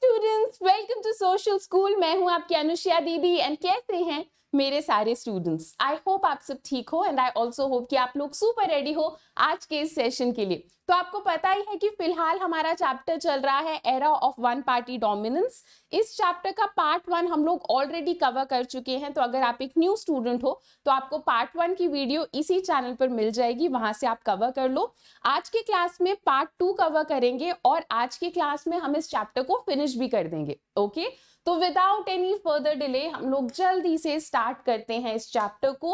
Students, welcome to social school. मैं हूं आपकी अनुष्या दीदी एंड कैसे हैं मेरे सारे स्टूडेंट्स। आई होप आप सब ठीक हो एंड आई ऑल्सो होप कि आप लोग सुपर रेडी हो आज के इस सेशन के लिए। तो आपको पता ही है कि फिलहाल हमारा चैप्टर चल रहा है era of one party dominance. इस चैप्टर का पार्ट 1 हम लोग ऑलरेडी कवर कर चुके हैं, तो अगर आप एक न्यू स्टूडेंट हो तो आपको पार्ट 1 की वीडियो इसी चैनल पर मिल जाएगी, वहां से आप कवर कर लो। आज के क्लास में पार्ट 2 कवर करेंगे और आज के क्लास में हम इस चैप्टर को फिनिश भी कर देंगे। ओके, तो विदाउट एनी फर्दर डिले हम लोग जल्दी से स्टार्ट करते हैं इस चैप्टर को।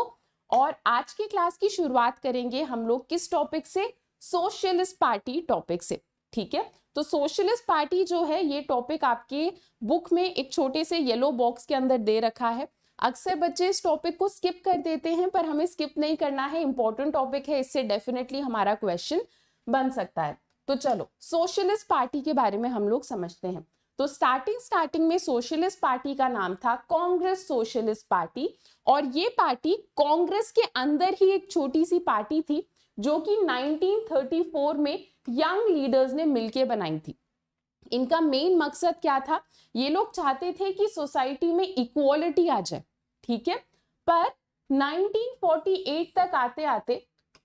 और आज की क्लास की शुरुआत करेंगे हम लोग किस टॉपिक से? सोशलिस्ट पार्टी टॉपिक से। ठीक है, तो सोशलिस्ट पार्टी जो है ये टॉपिक आपके बुक में एक छोटे से येलो बॉक्स के अंदर दे रखा है। अक्सर बच्चे इस टॉपिक को स्किप कर देते हैं, पर हमें स्किप नहीं करना है, इंपॉर्टेंट टॉपिक है, इससे डेफिनेटली हमारा क्वेश्चन बन सकता है। तो चलो सोशलिस्ट पार्टी के बारे में हम लोग समझते हैं। तो स्टार्टिंग में सोशलिस्ट पार्टी का नाम था कांग्रेस सोशलिस्ट पार्टी, और ये पार्टी कांग्रेस के अंदर ही एक छोटी सी पार्टी थी जो कि 1934 में यंग लीडर्स ने मिलकर बनाई थी। इनका मेन मकसद क्या था? ये लोग चाहते थे कि सोसाइटी में इक्वालिटी आ जाए। ठीक है, पर 1948 तक आते आते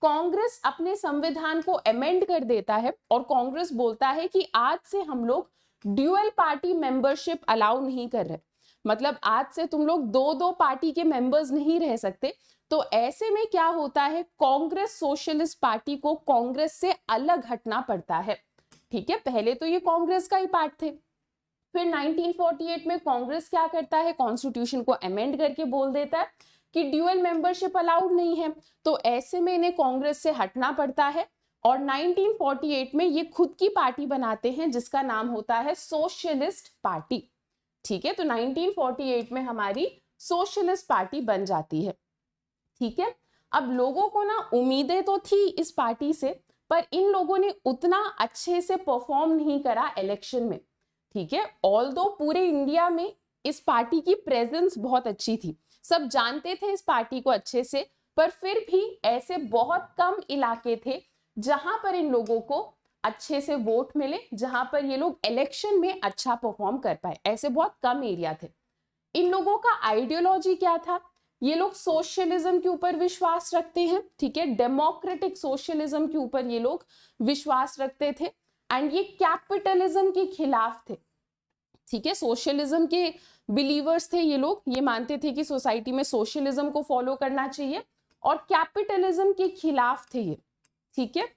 कांग्रेस अपने संविधान को अमेंड कर देता है और कांग्रेस बोलता है कि आज से हम लोग ड्यूअल पार्टी मेंबरशिप अलाउ नहीं कर रहे, मतलब आज से तुम लोग दो दो पार्टी के मेंबर्स नहीं रह सकते। तो ऐसे में क्या होता है, कांग्रेस सोशलिस्ट पार्टी को कांग्रेस से अलग हटना पड़ता है। ठीक है, पहले तो ये कांग्रेस का ही पार्ट थे, फिर 1948 में कांग्रेस क्या करता है, कॉन्स्टिट्यूशन को अमेंड करके बोल देता है कि ड्यूअल मेंबरशिप अलाउड नहीं है। तो ऐसे में इन्हें कांग्रेस से हटना पड़ता है और 1948 में ये खुद की पार्टी बनाते हैं जिसका नाम होता है सोशलिस्ट पार्टी। ठीक है, तो 1948 में हमारी सोशलिस्ट पार्टी बन जाती है। ठीक है, अब लोगों को ना उम्मीदें तो थी इस पार्टी से, पर इन लोगों ने उतना अच्छे से परफॉर्म नहीं करा इलेक्शन में। ठीक है, ऑल्दो पूरे इंडिया में इस पार्टी की प्रेजेंस बहुत अच्छी थी, सब जानते थे इस पार्टी को अच्छे से, पर फिर भी ऐसे बहुत कम इलाके थे जहां पर इन लोगों को अच्छे से वोट मिले, जहां पर ये लोग इलेक्शन में अच्छा परफॉर्म कर पाए। ऐसे बहुत कम एरिया थे। इन लोगों का आइडियोलॉजी क्या था? ये लोग सोशलिज्म के ऊपर विश्वास रखते हैं। ठीक है, डेमोक्रेटिक सोशलिज्म के ऊपर ये लोग विश्वास रखते थे एंड ये कैपिटलिज्म के खिलाफ थे। ठीक है, सोशलिज्म के बिलीवर्स थे ये लोग, ये मानते थे कि सोसाइटी में सोशलिज्म को फॉलो करना चाहिए और कैपिटलिज्म के खिलाफ थे ये। ठीक है,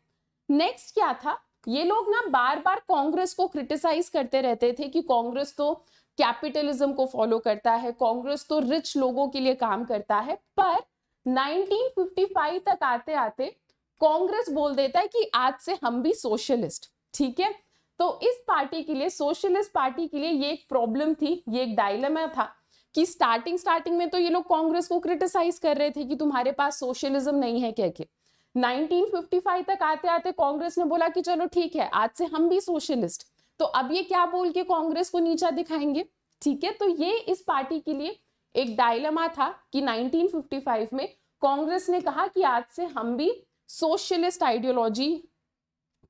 नेक्स्ट क्या था, ये लोग ना बार बार कांग्रेस को क्रिटिसाइज करते रहते थे कि कांग्रेस तो कैपिटलिज्म को फॉलो करता है, कांग्रेस तो रिच लोगों के लिए काम करता है। पर 1955 तक आते आते कांग्रेस बोल देता है कि आज से हम भी सोशलिस्ट। ठीक है, तो इस पार्टी के लिए, सोशलिस्ट पार्टी के लिए ये एक प्रॉब्लम थी, ये एक डायलेमा था कि स्टार्टिंग में तो ये लोग कांग्रेस को क्रिटिसाइज कर रहे थे कि तुम्हारे पास सोशलिज्म नहीं है कह के। 1955 तक आते आते कांग्रेस ने बोला कि चलो ठीक है, आज से हम भी सोशलिस्ट। तो अब ये क्या बोल के कांग्रेस को नीचा दिखाएंगे? ठीक है, तो ये इस पार्टी के लिए एक डायलेमा था कि 1955 में कांग्रेस ने कहा कि आज से हम भी सोशलिस्ट आइडियोलॉजी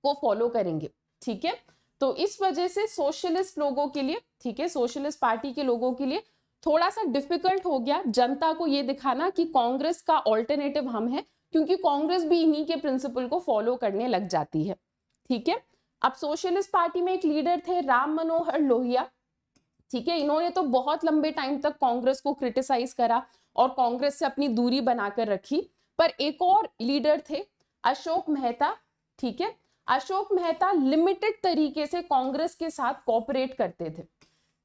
को फॉलो करेंगे। ठीक है, तो इस वजह से सोशलिस्ट लोगों के लिए, ठीक है, सोशलिस्ट पार्टी के लोगों के लिए थोड़ा सा डिफिकल्ट हो गया जनता को ये दिखाना कि कांग्रेस का ऑल्टरनेटिव हम है, क्योंकि कांग्रेस भी इन्हीं के प्रिंसिपल को फॉलो करने लग जाती है। ठीक है, अब सोशलिस्ट पार्टी में एक लीडर थे राम मनोहर लोहिया। ठीक है, इन्होंने तो बहुत लंबे टाइम तक कांग्रेस को क्रिटिसाइज करा और कांग्रेस से अपनी दूरी बनाकर रखी। पर एक और लीडर थे अशोक मेहता। ठीक है, अशोक मेहता लिमिटेड तरीके से कांग्रेस के साथ कोऑपरेट करते थे।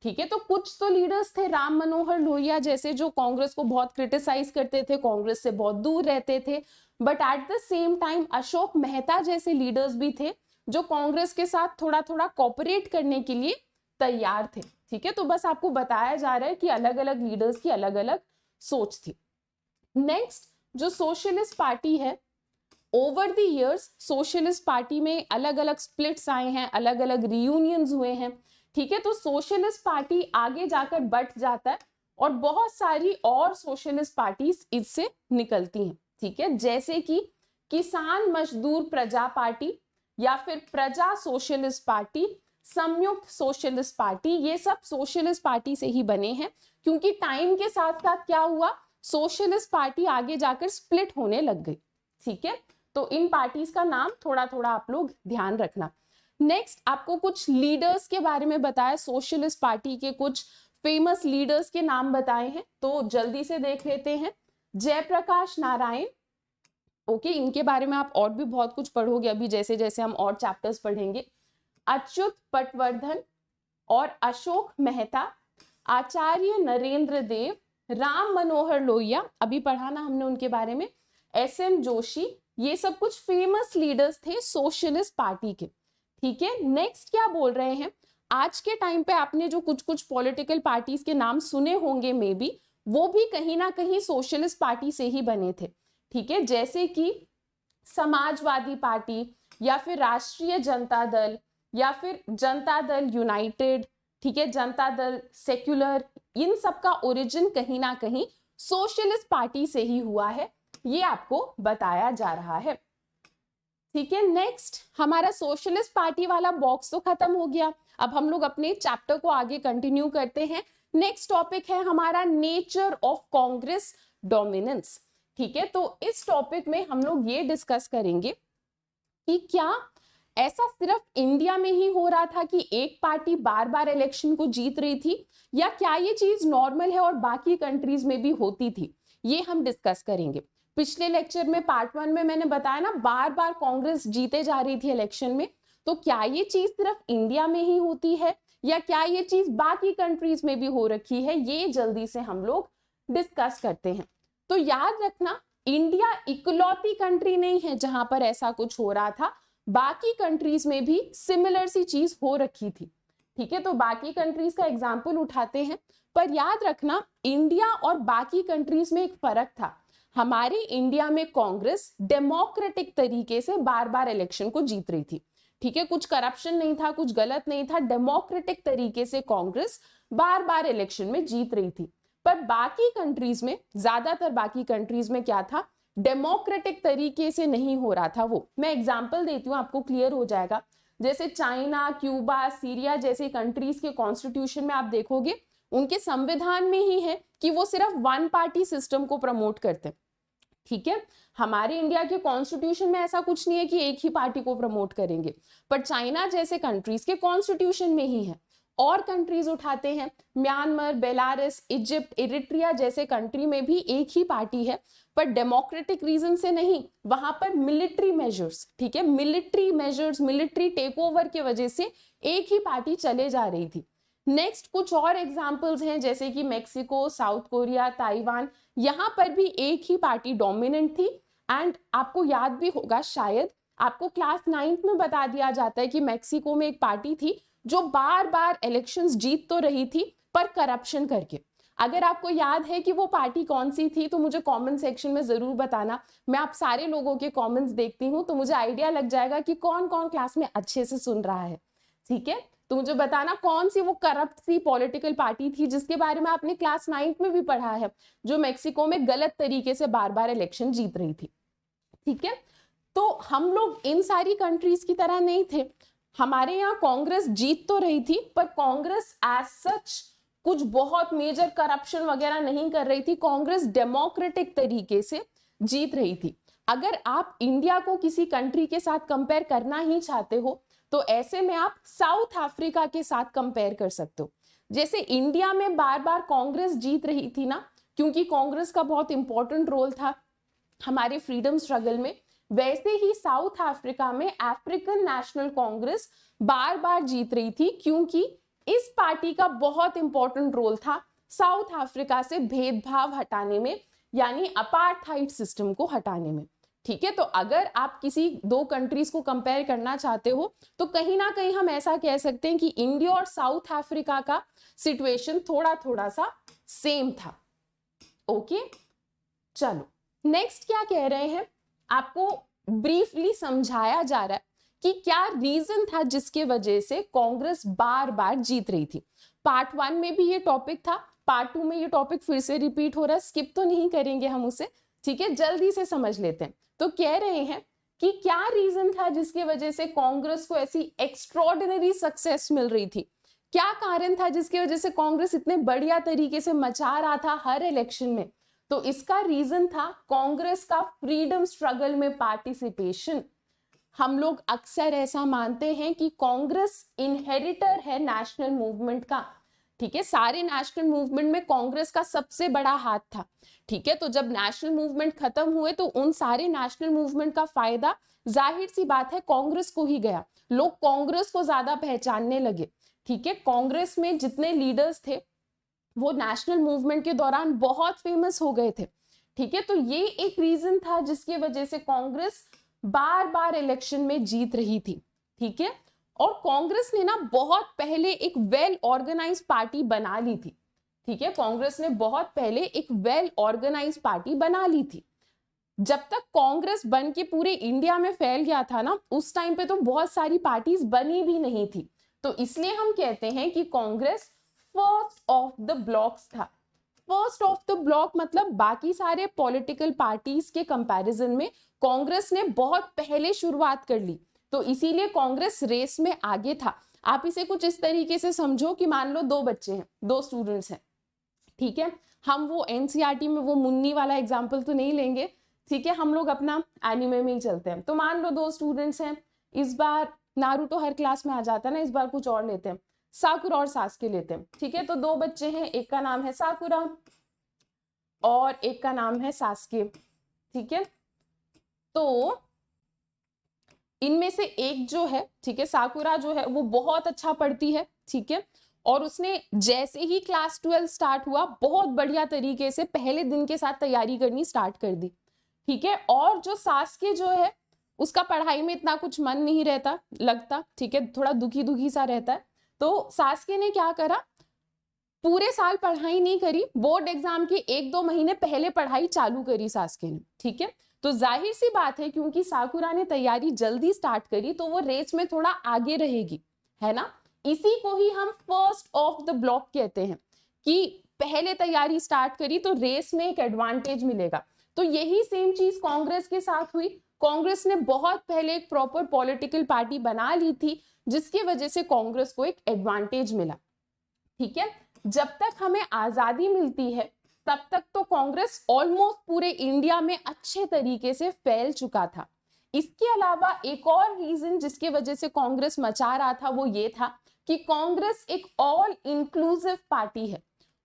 ठीक है, तो कुछ तो लीडर्स थे राम मनोहर लोहिया जैसे जो कांग्रेस को बहुत क्रिटिसाइज करते थे, कांग्रेस से बहुत दूर रहते थे, but at the same time Ashok Mehta जैसे लीडर्स भी थे जो कांग्रेस के साथ थोड़ा थोड़ा कोऑपरेट करने के लिए तैयार थे। ठीक है, तो बस आपको बताया जा रहा है कि अलग अलग लीडर्स की अलग अलग सोच थी। नेक्स्ट, जो सोशलिस्ट पार्टी है, over the years socialist party में अलग अलग स्प्लिट्स आए हैं, अलग अलग रियूनियंस हुए हैं। ठीक है, तो सोशलिस्ट पार्टी आगे जाकर बढ़ जाता है और बहुत सारी और सोशलिस्ट पार्टीज इससे निकलती हैं। ठीक है, जैसे कि किसान मजदूर प्रजा पार्टी या फिर प्रजा सोशलिस्ट पार्टी, संयुक्त सोशलिस्ट पार्टी, ये सब सोशलिस्ट पार्टी से ही बने हैं, क्योंकि टाइम के साथ साथ क्या हुआ, सोशलिस्ट पार्टी आगे जाकर स्प्लिट होने लग गई। ठीक है, तो इन पार्टीज का नाम थोड़ा थोड़ा आप लोग ध्यान रखना। नेक्स्ट आपको कुछ लीडर्स के बारे में बताया, सोशलिस्ट पार्टी के कुछ फेमस लीडर्स के नाम बताए हैं, तो जल्दी से देख लेते हैं। जयप्रकाश नारायण, ओके, इनके बारे में आप और भी बहुत कुछ पढ़ोगे अभी जैसे जैसे हम और चैप्टर्स पढ़ेंगे। अच्युत पटवर्धन और अशोक मेहता, आचार्य नरेंद्र देव, राम मनोहर लोहिया, अभी पढ़ा ना हमने उनके बारे में, एस.एन. जोशी, ये सब कुछ फेमस लीडर्स थे सोशलिस्ट पार्टी के। ठीक है, नेक्स्ट क्या बोल रहे हैं, आज के टाइम पे आपने जो कुछ कुछ पॉलिटिकल पार्टीज के नाम सुने होंगे मे बी, वो भी कहीं ना कहीं सोशलिस्ट पार्टी से ही बने थे। ठीक है, जैसे कि समाजवादी पार्टी या फिर राष्ट्रीय जनता दल या फिर जनता दल यूनाइटेड, ठीक है, जनता दल सेक्युलर, इन सब का ओरिजिन कहीं ना कहीं सोशलिस्ट पार्टी से ही हुआ है, ये आपको बताया जा रहा है। ठीक है, नेक्स्ट हमारा सोशलिस्ट पार्टी वाला बॉक्स तो खत्म हो गया, अब हम लोग अपने चैप्टर को आगे कंटिन्यू करते हैं। नेक्स्ट टॉपिक है हमारा नेचर ऑफ कांग्रेस डोमिनेंस। ठीक है, तो इस टॉपिक में हम लोग ये डिस्कस करेंगे कि क्या ऐसा सिर्फ इंडिया में ही हो रहा था कि एक पार्टी बार बार इलेक्शन को जीत रही थी, या क्या ये चीज नॉर्मल है और बाकी कंट्रीज में भी होती थी, ये हम डिस्कस करेंगे। पिछले लेक्चर में पार्ट 1 में मैंने बताया ना, बार बार कांग्रेस जीते जा रही थी इलेक्शन में, तो क्या ये चीज सिर्फ इंडिया में ही होती है या क्या ये चीज बाकी कंट्रीज में भी हो रखी है, ये जल्दी से हम लोग डिस्कस करते हैं। तो याद रखना, इंडिया इकलौती कंट्री नहीं है जहां पर ऐसा कुछ हो रहा था, बाकी कंट्रीज में भी सिमिलर सी चीज हो रखी थी। ठीक है, तो बाकी कंट्रीज का एग्जाम्पल उठाते हैं, पर याद रखना इंडिया और बाकी कंट्रीज में एक फर्क था। हमारे इंडिया में कांग्रेस डेमोक्रेटिक तरीके से बार बार इलेक्शन को जीत रही थी। ठीक है, कुछ करप्शन नहीं था, कुछ गलत नहीं था, डेमोक्रेटिक तरीके से कांग्रेस बार बार इलेक्शन में जीत रही थी। पर बाकी कंट्रीज में, ज्यादातर बाकी कंट्रीज में क्या था, डेमोक्रेटिक तरीके से नहीं हो रहा था। वो मैं एग्जांपल देती हूँ, आपको क्लियर हो जाएगा। जैसे चाइना, क्यूबा, सीरिया जैसे कंट्रीज के कॉन्स्टिट्यूशन में आप देखोगे, उनके संविधान में ही है कि वो सिर्फ वन पार्टी सिस्टम को प्रमोट करते हैं। ठीक है, हमारे इंडिया के कॉन्स्टिट्यूशन में ऐसा कुछ नहीं है कि एक ही पार्टी को प्रमोट करेंगे, पर चाइना जैसे कंट्रीज के कॉन्स्टिट्यूशन में ही है। और कंट्रीज उठाते हैं, म्यांमार, बेलारूस, इजिप्ट, इरिट्रिया जैसे कंट्री में भी एक ही पार्टी है, पर डेमोक्रेटिक रीजन से नहीं, वहां पर मिलिट्री मेजर्स, ठीक है, military measures, military take over की वजह से एक ही पार्टी चले जा रही थी। नेक्स्ट कुछ और एग्जांपल्स हैं, जैसे कि मेक्सिको, साउथ कोरिया, ताइवान, यहाँ पर भी एक ही पार्टी डोमिनेंट थी। एंड आपको याद भी होगा, शायद आपको क्लास 9th में बता दिया जाता है कि मेक्सिको में एक पार्टी थी जो बार बार इलेक्शंस जीत तो रही थी पर करप्शन करके। अगर आपको याद है कि वो पार्टी कौन सी थी तो मुझे कमेंट सेक्शन में जरूर बताना। मैं आप सारे लोगों के कमेंट्स देखती हूँ, तो मुझे आइडिया लग जाएगा कि कौन कौन क्लास में अच्छे से सुन रहा है। ठीक है, तो मुझे बताना कौन सी वो करप्ट सी पॉलिटिकल पार्टी थी जिसके बारे में आपने क्लास 9th में भी पढ़ा है, जो मेक्सिको में गलत तरीके से बार बार इलेक्शन जीत रही थी। ठीक है, तो हम लोग इन सारी कंट्रीज की तरह नहीं थे। हमारे यहाँ कांग्रेस जीत तो रही थी, पर कांग्रेस एज सच कुछ बहुत मेजर करप्शन वगैरह नहीं कर रही थी। कांग्रेस डेमोक्रेटिक तरीके से जीत रही थी। अगर आप इंडिया को किसी कंट्री के साथ कंपेयर करना ही चाहते हो तो ऐसे में आप साउथ अफ्रीका के साथ कंपेयर कर सकते हो। जैसे इंडिया में बार बार कांग्रेस जीत रही थी ना, क्योंकि कांग्रेस का बहुत इंपॉर्टेंट रोल था हमारे फ्रीडम स्ट्रगल में, वैसे ही साउथ अफ्रीका में अफ्रीकन नेशनल कांग्रेस बार बार जीत रही थी, क्योंकि इस पार्टी का बहुत इंपॉर्टेंट रोल था साउथ अफ्रीका से भेदभाव हटाने में, यानी अपार्थाइड सिस्टम को हटाने में। ठीक है, तो अगर आप किसी दो कंट्रीज को कंपेयर करना चाहते हो तो कहीं ना कहीं हम ऐसा कह सकते हैं कि इंडिया और साउथ अफ्रीका का सिचुएशन थोड़ा थोड़ा सा सेम था। ओके, चलो नेक्स्ट क्या कह रहे हैं, आपको ब्रीफली समझाया जा रहा है कि क्या रीजन था जिसके वजह से कांग्रेस बार बार जीत रही थी। पार्ट 1 में भी ये टॉपिक था, पार्ट 2 में ये टॉपिक फिर से रिपीट हो रहा है, स्किप तो नहीं करेंगे हम उसे। ठीक है, जल्दी से समझ लेते हैं। तो कह रहे हैं कि क्या रीजन था जिसकी वजह से कांग्रेस को ऐसी एक्स्ट्रॉर्डिनरी सक्सेस मिल रही थी, क्या कारण था जिसकी वजह से कांग्रेस इतने बढ़िया तरीके से मचा रहा था हर इलेक्शन में। तो इसका रीजन था कांग्रेस का फ्रीडम स्ट्रगल में पार्टिसिपेशन। हम लोग अक्सर ऐसा मानते हैं कि कांग्रेस इनहेरिटर है नेशनल मूवमेंट का, ठीक है, सारे नेशनल मूवमेंट में कांग्रेस का सबसे बड़ा हाथ था, ठीक है। तो जब नेशनल मूवमेंट खत्म हुए तो उन सारे नेशनल मूवमेंट का फायदा जाहिर सी बात है कांग्रेस को ही गया, लोग कांग्रेस को ज्यादा पहचानने लगे, ठीक है। कांग्रेस में जितने लीडर्स थे वो नेशनल मूवमेंट के दौरान बहुत फेमस हो गए थे, ठीक है। तो ये एक रीजन था जिसकी वजह से कांग्रेस बार बार इलेक्शन में जीत रही थी, ठीक है। और कांग्रेस ने ना बहुत पहले एक वेल ऑर्गेनाइज्ड पार्टी बना ली थी, ठीक है। कांग्रेस ने बहुत पहले एक वेल ऑर्गेनाइज्ड पार्टी बना ली थी। जब तक कांग्रेस बन के पूरे इंडिया में फैल गया था ना, उस टाइम पे तो बहुत सारी पार्टीज बनी भी नहीं थी। तो इसलिए हम कहते हैं कि Congress first of the blocks था। फर्स्ट ऑफ द ब्लॉक मतलब बाकी सारे पॉलिटिकल पार्टीज के कंपैरिजन में कांग्रेस ने बहुत पहले शुरुआत कर ली, तो इसीलिए कांग्रेस रेस में आगे था। आप इसे कुछ इस तरीके से समझो कि मान लो दो बच्चे हैं, दो स्टूडेंट्स हैं, ठीक है। हम वो एनसीईआरटी में वो मुन्नी वाला एग्जाम्पल तो नहीं लेंगे, ठीक है, हम लोग अपना एनिमे में ही चलते हैं। तो मान लो दो स्टूडेंट्स हैं, इस बार नारुतो हर क्लास में आ जाता है ना, इस बार कुछ और लेते हैं, साकुरा और सास्के लेते हैं, ठीक है। तो दो बच्चे हैं, एक का नाम है साकुरा और एक का नाम है सास्के, ठीक है। तो इनमें से एक जो है, ठीक है, साकुरा जो है वो बहुत अच्छा पढ़ती है, ठीक है, और उसने जैसे ही क्लास 12 स्टार्ट हुआ बहुत बढ़िया तरीके से पहले दिन के साथ तैयारी करनी स्टार्ट कर दी, ठीक है। और जो सास्के जो है उसका पढ़ाई में इतना कुछ मन नहीं रहता लगता, ठीक है, थोड़ा दुखी दुखी सा रहता है। तो सास्के ने क्या करा, पूरे साल पढ़ाई नहीं करी, बोर्ड एग्जाम के 1-2 महीने पहले पढ़ाई चालू करी सास्के ने, ठीक है। तो जाहिर सी बात है क्योंकि साकुरा ने तैयारी जल्दी स्टार्ट करी तो वो रेस में थोड़ा आगे रहेगी, है ना। इसी को ही हम फर्स्ट ऑफ द ब्लॉक कहते हैं कि पहले तैयारी स्टार्ट करी तो रेस में एक एडवांटेज मिलेगा। तो यही सेम चीज कांग्रेस के साथ हुई। कांग्रेस ने बहुत पहले एक प्रॉपर पॉलिटिकल पार्टी बना ली थी जिसकी वजह से कांग्रेस को एक एडवांटेज मिला, ठीक है। जब तक हमें आजादी मिलती है तब तक तो कांग्रेस ऑलमोस्ट पूरे इंडिया में अच्छे तरीके से फैल चुका था। इसके अलावा एक और रीजन जिसकी वजह से कांग्रेस मचा रहा था वो ये था कि कांग्रेस एक ऑल इंक्लूसिव पार्टी है।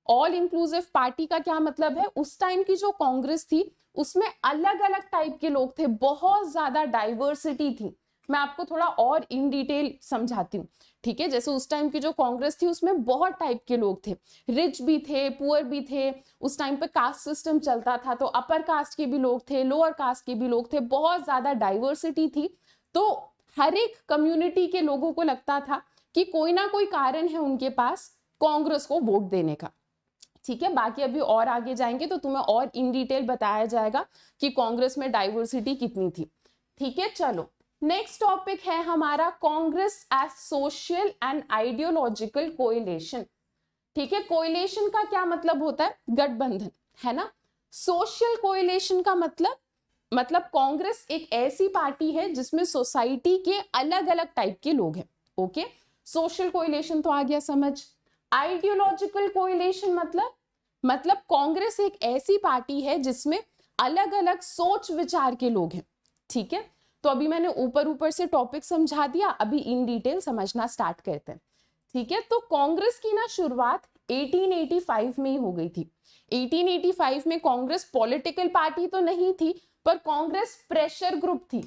ऑल इंक्लूसिव पार्टी का क्या मतलब है, उस टाइम की जो कांग्रेस थी उसमें अलग अलग टाइप के लोग थे, बहुत ज्यादा डाइवर्सिटी थी। मैं आपको थोड़ा और इन डिटेल समझाती हूँ, ठीक है। जैसे उस टाइम की जो कांग्रेस थी उसमें बहुत टाइप के लोग थे, रिच भी थे, पुअर भी थे, उस टाइम पे कास्ट सिस्टम चलता था तो अपर कास्ट के भी लोग थे, लोअर कास्ट के भी लोग थे, बहुत ज्यादा डाइवर्सिटी थी। तो हर एक कम्युनिटी के लोगों को लगता था कि कोई ना कोई कारण है उनके पास कांग्रेस को वोट देने का, ठीक है। बाकी अभी और आगे जाएंगे तो तुम्हें और इन डिटेल बताया जाएगा कि कांग्रेस में डाइवर्सिटी कितनी थी, ठीक है। चलो नेक्स्ट टॉपिक है हमारा Congress as social and ideological coalition, ठीक है। कोएलिशन का क्या मतलब होता है, गठबंधन, है ना। सोशल कोएलिशन का मतलब कांग्रेस एक ऐसी पार्टी है जिसमें सोसाइटी के अलग अलग टाइप के लोग हैं, ओके। सोशल कोएलिशन तो आ गया समझ। आइडियोलॉजिकल कोएलिशन मतलब कांग्रेस एक ऐसी पार्टी है जिसमें अलग अलग सोच विचार के लोग हैं, ठीक है। तो अभी मैंने ऊपर से टॉपिक समझा दिया, अभी इन डिटेल समझना स्टार्ट करते हैं, ठीक है। तो कांग्रेस की ना शुरुआत 1885 में ही हो गई थी। 1885 में कांग्रेस पॉलिटिकल पार्टी तो नहीं थी पर कांग्रेस प्रेशर ग्रुप थी।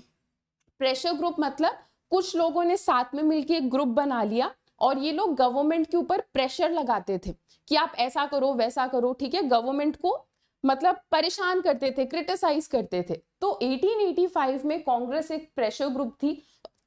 प्रेशर ग्रुप मतलब कुछ लोगों ने साथ में मिलकर एक ग्रुप बना लिया और ये लोग गवर्नमेंट के ऊपर प्रेशर लगाते थे कि आप ऐसा करो वैसा करो, ठीक है। गवर्नमेंट को मतलब परेशान करते थे, क्रिटिसाइज करते थे। तो 1885 में कांग्रेस एक प्रेशर ग्रुप थी।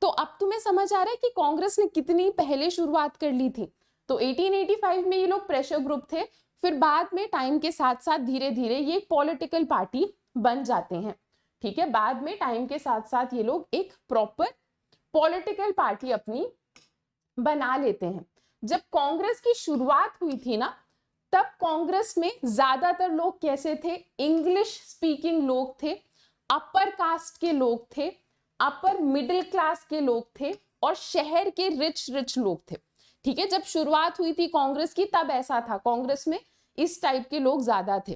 तो अब तुम्हें समझ आ रहा है कि कांग्रेस ने कितनी पहले शुरुआत कर ली थी। तो 1885 में ये लोग प्रेशर ग्रुप थे, फिर बाद में टाइम के साथ साथ धीरे धीरे ये एक पॉलिटिकल पार्टी बन जाते हैं, ठीक है। बाद में टाइम के साथ साथ ये लोग एक प्रॉपर पॉलिटिकल पार्टी अपनी बना लेते हैं। जब कांग्रेस की शुरुआत हुई थी ना तब कांग्रेस में ज्यादातर लोग कैसे थे, इंग्लिश स्पीकिंग लोग थे, अपर कास्ट के लोग थे, अपर मिडिल क्लास के लोग थे और शहर के रिच लोग थे। ठीक है, जब शुरुआत हुई थी कांग्रेस की तब ऐसा था, कांग्रेस में इस टाइप के लोग ज्यादा थे।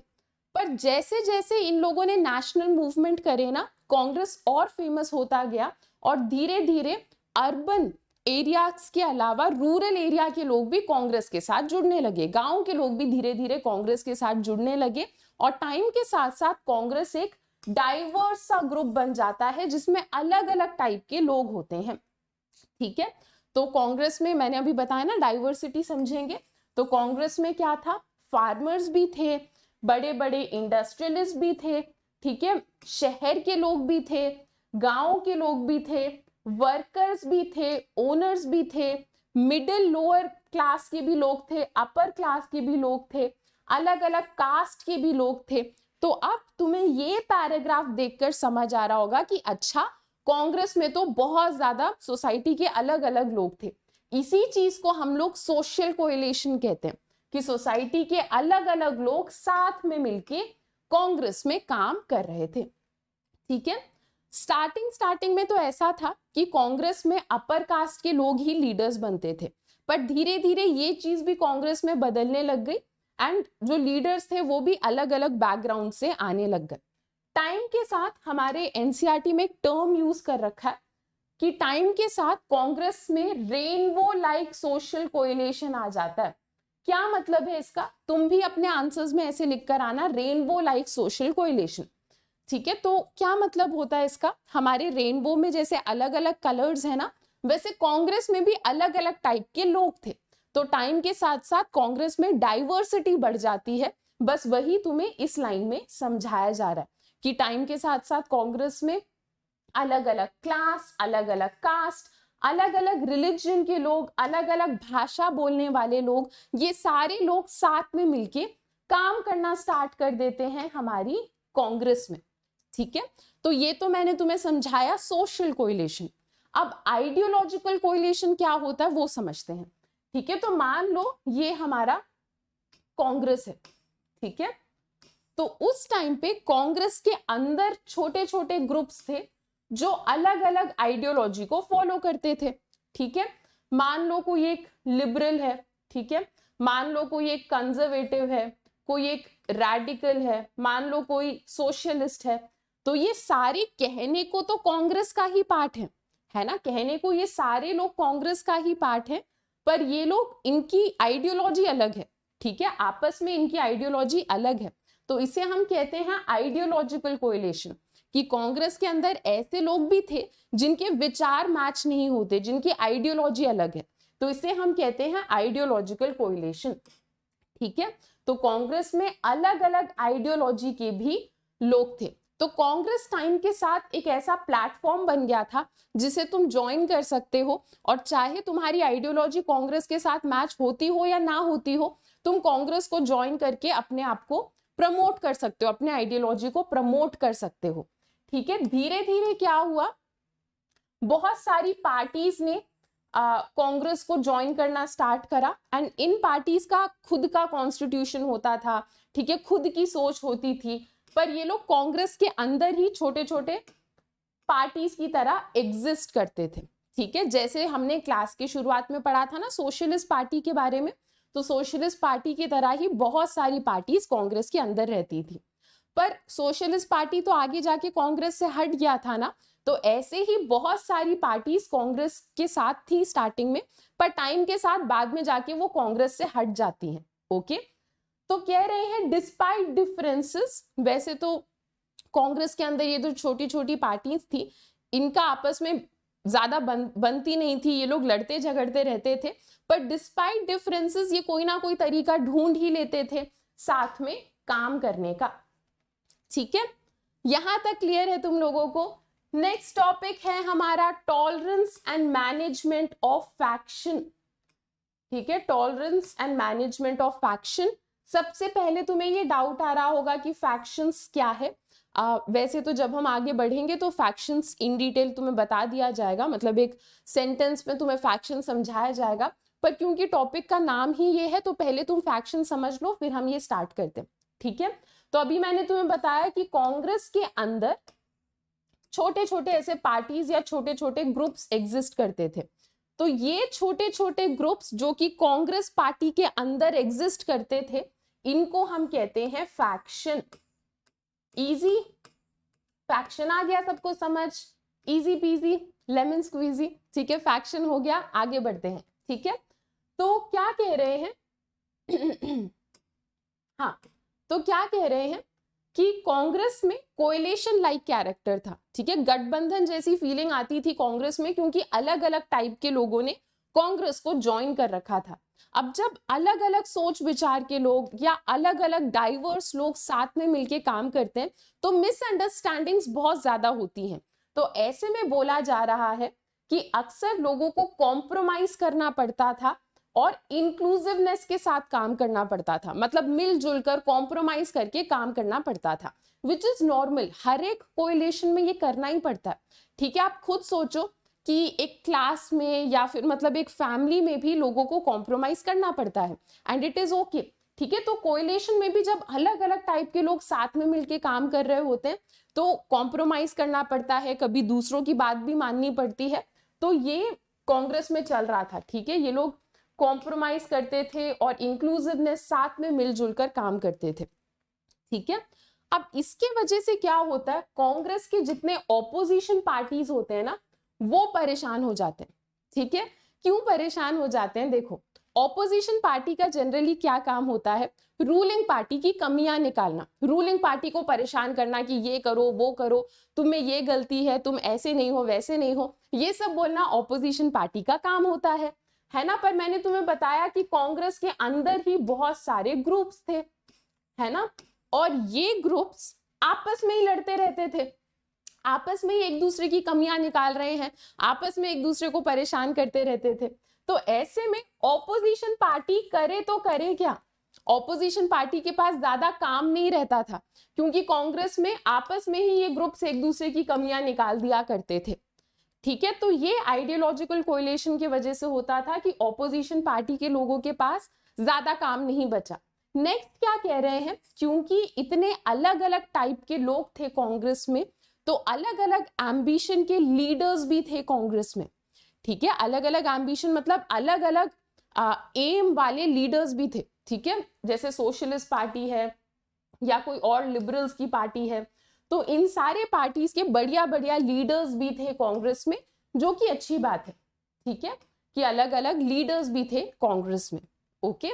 पर जैसे जैसे इन लोगों ने नेशनल मूवमेंट करे ना, कांग्रेस और फेमस होता गया और धीरे धीरे अर्बन एरियाज के अलावा रूरल एरिया के लोग भी कांग्रेस के साथ जुड़ने लगे, गांव के लोग भी धीरे धीरे कांग्रेस के साथ जुड़ने लगे और टाइम के साथ साथ कांग्रेस एक डाइवर्स सा ग्रुप बन जाता है जिसमें अलग अलग टाइप के लोग होते हैं। ठीक है, तो कांग्रेस में मैंने अभी बताया ना डाइवर्सिटी समझेंगे, तो कांग्रेस में क्या था, फार्मर्स भी थे, बड़े बड़े इंडस्ट्रियलिस्ट भी थे, ठीक है, शहर के लोग भी थे, गांव के लोग भी थे, वर्कर्स भी थे, ओनर्स भी थे, मिडिल लोअर क्लास के भी लोग थे, अपर क्लास के भी लोग थे, अलग अलग कास्ट के भी लोग थे। तो अब तुम्हें ये पैराग्राफ देखकर समझ आ रहा होगा कि अच्छा, कांग्रेस में तो बहुत ज्यादा सोसाइटी के अलग अलग लोग थे। इसी चीज को हम लोग सोशल कोएलिशन कहते हैं कि सोसाइटी के अलग अलग लोग साथ में मिलके कांग्रेस में काम कर रहे थे। ठीक है, स्टार्टिंग में तो ऐसा था कि कांग्रेस में अपर कास्ट के लोग ही लीडर्स बनते थे, पर धीरे धीरे ये चीज भी कांग्रेस में बदलने लग गई एंड जो लीडर्स थे वो भी अलग अलग बैकग्राउंड से आने लग गए। टाइम के साथ हमारे एनसीईआरटी में एक टर्म यूज कर रखा है कि टाइम के साथ कांग्रेस में रेनबो लाइक सोशल कोएलिशन आ जाता है। क्या मतलब है इसका, तुम भी अपने आंसर्स में ऐसे लिख कर आना, रेनबो लाइक सोशल कोएलिशन। ठीक है, तो क्या मतलब होता है इसका, हमारे रेनबो में जैसे अलग अलग कलर्स है ना, वैसे कांग्रेस में भी अलग अलग टाइप के लोग थे। तो टाइम के साथ साथ कांग्रेस में डाइवर्सिटी बढ़ जाती है, बस वही तुम्हें इस लाइन में समझाया जा रहा है कि टाइम के साथ साथ कांग्रेस में अलग अलग क्लास, अलग अलग कास्ट, अलग अलग रिलीजन के लोग, अलग अलग भाषा बोलने वाले लोग, ये सारे लोग साथ में मिलके काम करना स्टार्ट कर देते हैं हमारी कांग्रेस में। ठीक है, तो ये तो मैंने तुम्हें समझाया सोशल कोएलिशन। अब आइडियोलॉजिकल कोएलिशन क्या होता है वो समझते हैं। ठीक है, तो मान लो ये हमारा कांग्रेस है, ठीक है, तो उस टाइम पे कांग्रेस के अंदर छोटे छोटे ग्रुप्स थे जो अलग अलग आइडियोलॉजी को फॉलो करते थे। ठीक है, मान लो कोई एक लिबरल है, ठीक है, मान लो कोई एक कंजर्वेटिव है, कोई एक रैडिकल है, मान लो कोई सोशलिस्ट है। तो ये सारे कहने को तो कांग्रेस का ही पार्ट है ना, कहने को ये सारे लोग कांग्रेस का ही पार्ट है, पर ये लोग, इनकी आइडियोलॉजी अलग है। ठीक है, आपस में इनकी आइडियोलॉजी अलग है, तो इसे हम कहते हैं आइडियोलॉजिकल कोएलिशन, कि कांग्रेस के अंदर ऐसे लोग भी थे जिनके विचार मैच नहीं होते, जिनकी आइडियोलॉजी अलग है, तो इसे हम कहते हैं आइडियोलॉजिकल कोएलिशन। ठीक है, तो कांग्रेस में अलग अलग आइडियोलॉजी के भी लोग थे। तो कांग्रेस टाइम के साथ एक ऐसा प्लेटफॉर्म बन गया था जिसे तुम ज्वाइन कर सकते हो, और चाहे तुम्हारी आइडियोलॉजी कांग्रेस के साथ मैच होती हो या ना होती हो, तुम कांग्रेस को ज्वाइन करके अपने आप को प्रमोट कर सकते हो, अपने आइडियोलॉजी को प्रमोट कर सकते हो। ठीक है, धीरे धीरे क्या हुआ, बहुत सारी पार्टीज ने कांग्रेस को ज्वाइन करना स्टार्ट करा एंड इन पार्टीज का खुद का कॉन्स्टिट्यूशन होता था, ठीक है, खुद की सोच होती थी, पर ये लोग कांग्रेस के अंदर ही छोटे छोटे पार्टीज की तरह एग्जिस्ट करते थे। ठीक है, जैसे हमने क्लास की शुरुआत में पढ़ा था ना सोशलिस्ट पार्टी के बारे में, तो सोशलिस्ट पार्टी की तरह ही बहुत सारी पार्टीज कांग्रेस के अंदर रहती थी। पर सोशलिस्ट पार्टी तो आगे जाके कांग्रेस से हट गया था ना, तो ऐसे ही बहुत सारी पार्टीज कांग्रेस के साथ थी स्टार्टिंग में, पर टाइम के साथ बाद में जाके वो कांग्रेस से हट जाती हैं। ओके, तो कह रहे हैं डिस्पाइट डिफरेंसेस, वैसे तो कांग्रेस के अंदर ये जो छोटी छोटी पार्टीज थी इनका आपस में ज्यादा बनती नहीं थी, ये लोग लड़ते झगड़ते रहते थे, पर डिस्पाइट डिफरेंसेस ये कोई ना कोई तरीका ढूंढ ही लेते थे साथ में काम करने का। ठीक है, यहां तक क्लियर है तुम लोगों को। नेक्स्ट टॉपिक है हमारा tolerance and management of faction. ठीक है, tolerance and management of faction. सबसे पहले तुम्हें ये डाउट आ रहा होगा कि फैक्शंस क्या है। वैसे तो जब हम आगे बढ़ेंगे तो फैक्शंस इन डिटेल तुम्हें बता दिया जाएगा, मतलब एक सेंटेंस में तुम्हें फैक्शन समझाया जाएगा, पर क्योंकि टॉपिक का नाम ही ये है तो पहले तुम फैक्शन समझ लो फिर हम ये स्टार्ट करते हैं। ठीक है, तो अभी मैंने तुम्हें बताया कि कांग्रेस के अंदर छोटे छोटे ऐसे पार्टीज या छोटे छोटे ग्रुप्स एग्जिस्ट करते थे। तो ये छोटे छोटे ग्रुप्स जो कि कांग्रेस पार्टी के अंदर एग्जिस्ट करते थे, इनको हम कहते हैं फैक्शन। इजी, फैक्शन आ गया सबको समझ, इजी पीजी लेमन स्क्वीजी, ठीक है, फैक्शन हो गया। आगे बढ़ते हैं, ठीक है। तो क्या कह रहे हैं हाँ, तो क्या कह रहे हैं कि कांग्रेस में कोएलिशन लाइक कैरेक्टर था, ठीक है, गठबंधन जैसी फीलिंग आती थी कांग्रेस में, क्योंकि अलग अलग टाइप के लोगों ने कांग्रेस को ज्वाइन कर रखा था। अब जब अलग अलग सोच विचार के लोग या अलग अलग डाइवर्स लोग साथ में मिलके काम करते हैं तो मिसअंडरस्टैंडिंग्स बहुत ज्यादा होती हैं। तो ऐसे में बोला जा रहा है कि अक्सर लोगों को कॉम्प्रोमाइज करना पड़ता था और इंक्लूसिवनेस के साथ काम करना पड़ता था, मतलब मिलजुल कर कॉम्प्रोमाइज करके काम करना पड़ता था, विच इज नॉर्मल। हर एक कोएलिशन में ये करना ही पड़ता है, ठीक है। आप खुद सोचो कि एक क्लास में या फिर मतलब एक फैमिली में भी लोगों को कॉम्प्रोमाइज करना पड़ता है एंड इट इज ओके, ठीक है। तो कोएलिशन में भी जब अलग अलग टाइप के लोग साथ में मिलके काम कर रहे होते हैं तो कॉम्प्रोमाइज करना पड़ता है, कभी दूसरों की बात भी माननी पड़ती है। तो ये कांग्रेस में चल रहा था, ठीक है। ये लोग कॉम्प्रोमाइज करते थे और इंक्लूसिवनेस, साथ में मिलजुल कर काम करते थे, ठीक है। अब इसके वजह से क्या होता है, कांग्रेस के जितने ऑपोजिशन पार्टीज होते हैं ना वो परेशान हो जाते हैं, ठीक है। क्यों परेशान हो जाते हैं, देखो ऑपोजिशन पार्टी का जनरली क्या काम होता है, रूलिंग पार्टी की कमियां निकालना, रूलिंग पार्टी को परेशान करना कि ये करो वो करो, तुम में ये गलती है, तुम ऐसे नहीं हो वैसे नहीं हो, ये सब बोलना ऑपोजिशन पार्टी का काम होता है ना। पर मैंने तुम्हें बताया कि कांग्रेस के अंदर ही बहुत सारे ग्रुप्स थे, है ना, और ये ग्रुप्स आपस में ही लड़ते रहते थे, आपस में ही एक दूसरे की कमियां निकाल रहे हैं, आपस में एक दूसरे को परेशान करते रहते थे। तो ऐसे में ऑपोजिशन पार्टी करे तो करे क्या, ऑपोजिशन पार्टी के पास ज्यादा काम नहीं रहता था, क्योंकि कांग्रेस में आपस में ही ये ग्रुप्स एक दूसरे की कमियां निकाल दिया करते थे, ठीक है। तो ये आइडियोलॉजिकल कोएलिशन की वजह से होता था कि ऑपोजिशन पार्टी के लोगों के पास ज्यादा काम नहीं बचा। नेक्स्ट क्या कह रहे हैं, क्योंकि इतने अलग अलग टाइप के लोग थे कांग्रेस में तो अलग अलग एम्बिशन के लीडर्स भी थे कांग्रेस में, ठीक है। अलग अलग एम्बिशन मतलब अलग अलग एम वाले लीडर्स भी थे, ठीक है। जैसे सोशलिस्ट पार्टी है या कोई और लिबरल्स की पार्टी है, तो इन सारे पार्टीज के बढ़िया बढ़िया लीडर्स भी थे कांग्रेस में, जो कि अच्छी बात है, ठीक है, कि अलग अलग लीडर्स भी थे कांग्रेस में। ओके,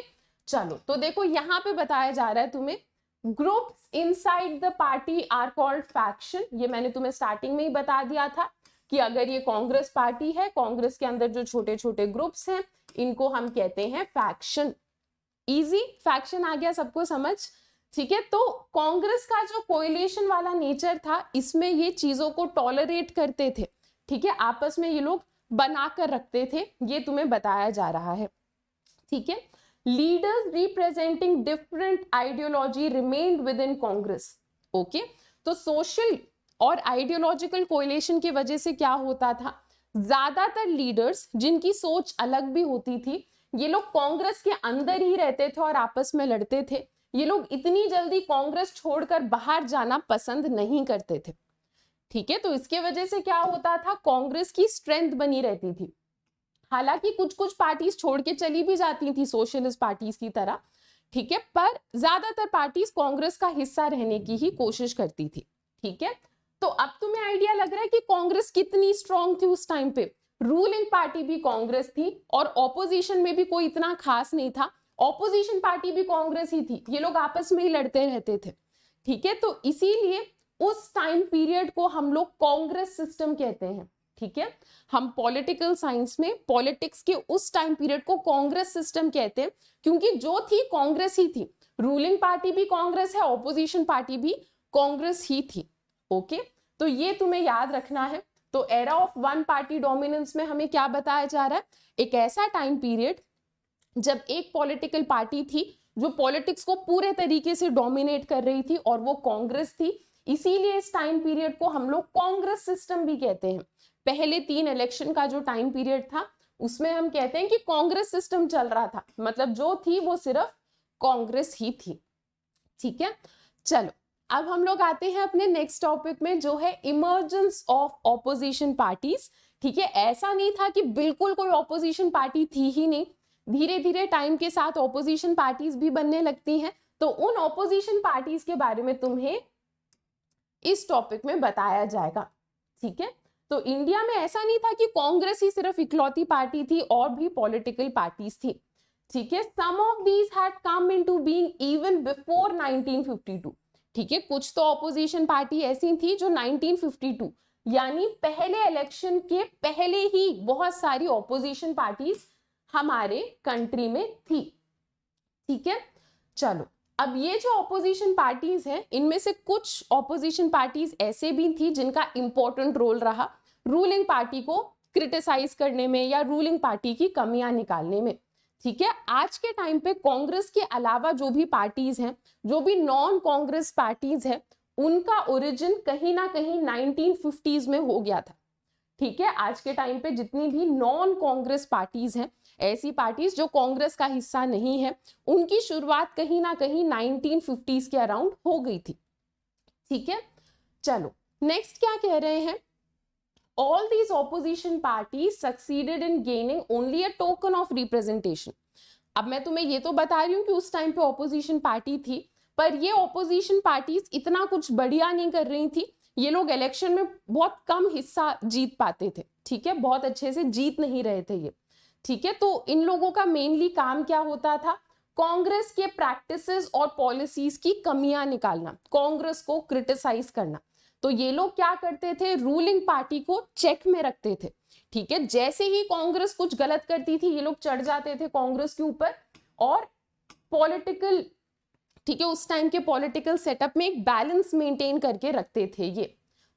चलो तो देखो यहाँ पे बताया जा रहा है तुम्हें, groups inside the party are called faction. ये मैंने तुम्हें स्टार्टिंग में ही बता दिया था कि अगर ये कांग्रेस पार्टी है, कांग्रेस के अंदर जो छोटे छोटे ग्रुप्स हैं इनको हम कहते हैं फैक्शन। इजी, फैक्शन आ गया सबको समझ, ठीक है। तो कांग्रेस का जो कोएलिशन वाला नेचर था इसमें ये चीजों को टॉलरेट करते थे, ठीक है, आपस में ये लोग बनाकर रखते थे, ये तुम्हें बताया जा रहा है, ठीक है। Leaders representing different ideology remained with in Congress. Okay, तो सोशल और आइडियोलॉजिकल कोएलिशन की वजह से क्या होता था, ज्यादातर लीडर्स जिनकी सोच अलग भी होती थी ये लोग कांग्रेस के अंदर ही रहते थे और आपस में लड़ते थे। ये लोग इतनी जल्दी कांग्रेस छोड़कर बाहर जाना पसंद नहीं करते थे, ठीक है। तो इसके वजह से क्या होता था, कांग्रेस की स्ट्रेंथ बनी रहती थी। हालांकि कुछ कुछ पार्टीज छोड़ के चली भी जाती थी सोशलिस्ट पार्टीज की तरह, ठीक है, पर ज्यादातर पार्टीज कांग्रेस का हिस्सा रहने की ही कोशिश करती थी, ठीक है। तो अब तुम्हें आइडिया लग रहा है कि कांग्रेस कितनी स्ट्रांग थी उस टाइम पे। रूलिंग पार्टी भी कांग्रेस थी और ऑपोजिशन में भी कोई इतना खास नहीं था, ऑपोजिशन पार्टी भी कांग्रेस ही थी, ये लोग आपस में ही लड़ते रहते थे, ठीक है। तो इसीलिए उस टाइम पीरियड को हम लोग कांग्रेस सिस्टम कहते हैं, ठीक है। हम पॉलिटिकल साइंस में पॉलिटिक्स के उस टाइम पीरियड को कांग्रेस सिस्टम कहते हैं, क्योंकि जो थी कांग्रेस ही थी, रूलिंग पार्टी भी कांग्रेस है, ऑपोजिशन पार्टी भी कांग्रेस ही थी। ओके, तो ये तुम्हें याद रखना है। तो era of one party dominance में हमें क्या बताया जा रहा है, एक ऐसा टाइम पीरियड जब एक पॉलिटिकल पार्टी थी जो पॉलिटिक्स को पूरे तरीके से डोमिनेट कर रही थी और वो कांग्रेस थी, इसीलिए इस टाइम पीरियड को हम लोग कांग्रेस सिस्टम भी कहते हैं। पहले 3 इलेक्शन का जो टाइम पीरियड था उसमें हम कहते हैं कि कांग्रेस सिस्टम चल रहा था, मतलब जो थी वो सिर्फ कांग्रेस ही थी, ठीक है। चलो अब हम लोग आते हैं अपने नेक्स्ट टॉपिक में, जो है इमर्जेंस ऑफ ऑपोजिशन पार्टीज। ठीक है, ऐसा नहीं था कि बिल्कुल कोई ऑपोजिशन पार्टी थी ही नहीं, धीरे धीरे टाइम के साथ ऑपोजिशन पार्टीज भी बनने लगती हैं। तो उन ऑपोजिशन पार्टीज के बारे में तुम्हें इस टॉपिक में बताया जाएगा। ठीक है, तो इंडिया में ऐसा नहीं था कि कांग्रेस ही सिर्फ इकलौती पार्टी थी, और भी पॉलिटिकल पार्टीज थी। ठीक है, some of these had come into being even before 1952। ठीक है, कुछ तो ऑपोजिशन पार्टी ऐसी थी जो 1952 यानी पहले इलेक्शन के पहले ही बहुत सारी ऑपोजिशन पार्टीज हमारे कंट्री में थी। ठीक है, चलो अब ये जो ऑपोजिशन पार्टीज हैं, इनमें से कुछ ऑपोजिशन पार्टीज ऐसे भी थी जिनका इंपॉर्टेंट रोल रहा रूलिंग पार्टी को क्रिटिसाइज करने में या रूलिंग पार्टी की कमियां निकालने में। ठीक है, आज के टाइम पे कांग्रेस के अलावा जो भी पार्टीज हैं, जो भी नॉन कांग्रेस पार्टीज हैं, उनका ओरिजिन कहीं ना कहीं 1950s में हो गया था। ठीक है, आज के टाइम पे जितनी भी नॉन कांग्रेस पार्टीज हैं, ऐसी पार्टीज जो कांग्रेस का हिस्सा नहीं है, उनकी शुरुआत कहीं ना कहीं 1950s के अराउंड हो गई थी। ठीक है, चलो नेक्स्ट क्या कह रहे हैं, all these opposition parties succeeded in gaining only a token of representation। अब मैं तुम्हें ये तो बता रही हूँ कि उस टाइम पे ऑपोजिशन पार्टी थी, पर ये ऑपोजिशन पार्टीज इतना कुछ बढ़िया नहीं कर रही थी। ये लोग इलेक्शन में बहुत कम हिस्सा जीत पाते थे। ठीक है, बहुत अच्छे से जीत नहीं रहे थे ये। ठीक है, तो इन लोगों का मेनली काम क्या होता था, कांग्रेस के प्रैक्टिसेस और पॉलिसीज की कमियां निकालना, कांग्रेस को क्रिटिसाइज करना। तो ये लोग क्या करते थे, रूलिंग पार्टी को चेक में रखते थे। ठीक है, जैसे ही कांग्रेस कुछ गलत करती थी, ये लोग चढ़ जाते थे कांग्रेस के ऊपर और पॉलिटिकल, ठीक है, उस टाइम के पॉलिटिकल सेटअप में एक बैलेंस मेंटेन करके रखते थे ये।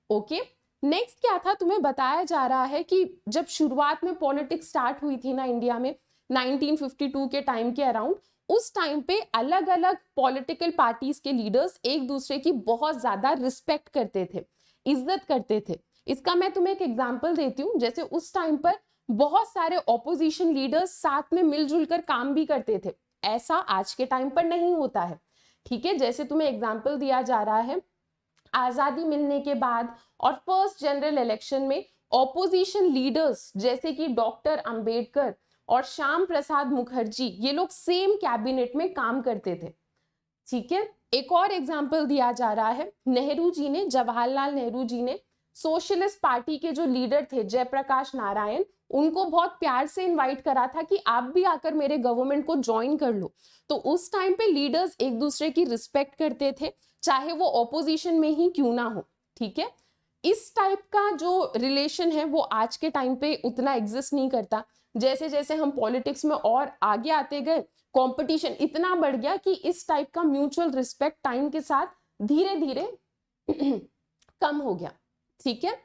ओके, नेक्स्ट क्या था, तुम्हें बताया जा रहा है कि जब शुरुआत में पॉलिटिक्स स्टार्ट हुई थी ना इंडिया में 1952 के टाइम के अराउंड, उस टाइम पे अलग अलग पॉलिटिकल पार्टीज के लीडर्स एक दूसरे की बहुत ज्यादा रिस्पेक्ट करते थे, इज्जत करते थे। इसका मैं तुम्हें एक एग्जांपल देती हूँ। जैसे उस टाइम पर बहुत सारे ऑपोजिशन लीडर्स साथ में मिलजुल कर काम भी करते थे, ऐसा आज के टाइम पर नहीं होता है। ठीक है, जैसे तुम्हें एग्जाम्पल दिया जा रहा है, आजादी मिलने के बाद और फर्स्ट जनरल इलेक्शन में ऑपोजिशन लीडर्स जैसे कि डॉक्टर अंबेडकर और श्याम प्रसाद मुखर्जी, ये लोग सेम कैबिनेट में काम करते थे। ठीक है, एक और एग्जाम्पल दिया जा रहा है, नेहरू जी ने, जवाहरलाल नेहरू जी ने सोशलिस्ट पार्टी के जो लीडर थे जयप्रकाश नारायण, उनको बहुत प्यार से इनवाइट करा था कि आप भी आकर मेरे गवर्नमेंट को ज्वाइन कर लो। तो उस टाइम पे लीडर्स एक दूसरे की रिस्पेक्ट करते थे, चाहे वो ऑपोजिशन में ही क्यों ना हो। ठीक है, इस टाइप का जो रिलेशन है वो आज के टाइम पे उतना एग्जिस्ट नहीं करता। जैसे जैसे हम पॉलिटिक्स में और आगे आते गए, कंपटीशन इतना बढ़ गया कि इस टाइप का म्यूचुअल रिस्पेक्ट टाइम के साथ धीरे धीरे कम हो गया। ठीक है,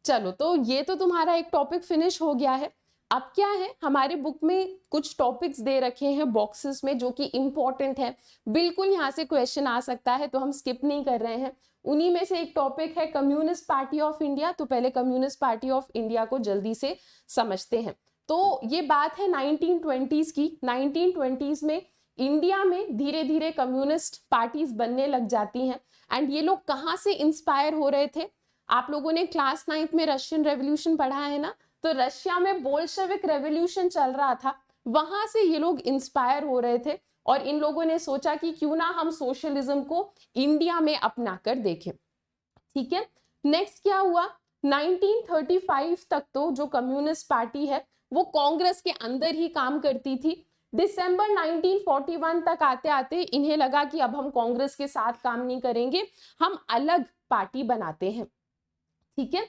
चलो तो ये तो तुम्हारा एक टॉपिक फिनिश हो गया है। अब क्या है, हमारे बुक में कुछ टॉपिक्स दे रखे हैं बॉक्सेस में जो कि इंपॉर्टेंट है, बिल्कुल यहाँ से क्वेश्चन आ सकता है, तो हम स्किप नहीं कर रहे हैं। उन्हीं में से एक टॉपिक है कम्युनिस्ट पार्टी ऑफ इंडिया। तो पहले कम्युनिस्ट पार्टी ऑफ इंडिया को जल्दी से समझते हैं। तो ये बात है 1920s की। 1920s में इंडिया में धीरे धीरे कम्युनिस्ट पार्टीज बनने लग जाती हैं। एंड ये लोग कहाँ से इंस्पायर हो रहे थे, आप लोगों ने क्लास 9th में रशियन रेवोल्यूशन पढ़ा है ना, तो रशिया में बोल्शेविक रेवोल्यूशन चल रहा था, वहां से ये लोग इंस्पायर हो रहे थे और इन लोगों ने सोचा कि क्यों ना हम सोशलिज्म को इंडिया में अपना कर देखें। ठीक है, नेक्स्ट क्या हुआ, 1935 तक तो जो कम्युनिस्ट पार्टी है वो कांग्रेस के अंदर ही काम करती थी। दिसंबर 1941 तक आते आते इन्हें लगा कि अब हम कांग्रेस के साथ काम नहीं करेंगे, हम अलग पार्टी बनाते हैं। ठीक है,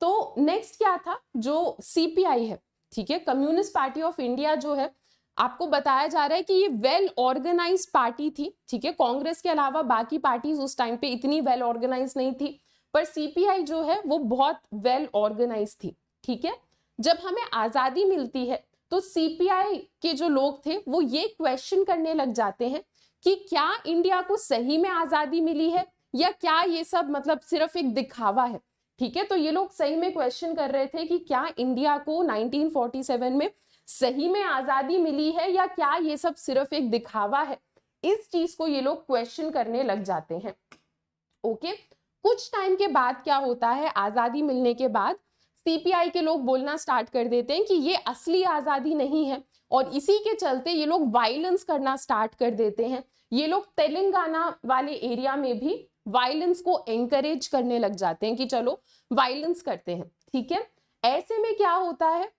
तो नेक्स्ट क्या था, जो सीपीआई है, ठीक है, कम्युनिस्ट पार्टी ऑफ इंडिया जो है, आपको बताया जा रहा है कि ये वेल ऑर्गेनाइज पार्टी थी। ठीक है, कांग्रेस के अलावा बाकी पार्टीज उस टाइम पे इतनी वेल ऑर्गेनाइज नहीं थी, पर सीपीआई जो है वो बहुत वेल ऑर्गेनाइज थी। ठीक है, जब हमें आजादी मिलती है तो सीपीआई के जो लोग थे वो ये क्वेश्चन करने लग जाते हैं कि क्या इंडिया को सही में आजादी मिली है या क्या ये सब मतलब सिर्फ एक दिखावा है। ठीक है, तो ये लोग सही में क्वेश्चन कर रहे थे कि क्या इंडिया को 1947 में सही में आजादी मिली है या क्या ये सब सिर्फ एक दिखावा है। इस चीज को ये लोग क्वेश्चन करने लग जाते हैं। ओके कुछ टाइम के बाद क्या होता है, आजादी मिलने के बाद सीपीआई के लोग बोलना स्टार्ट कर देते हैं कि ये असली आजादी नहीं है, और इसी के चलते ये लोग वायलेंस करना स्टार्ट कर देते हैं। ये लोग तेलंगाना वाले एरिया में भी वायलेंस को एनकरेज करने लग जाते हैं कि चलो वायलेंस करते हैं, ठीक है। ऐसे में क्या होता है,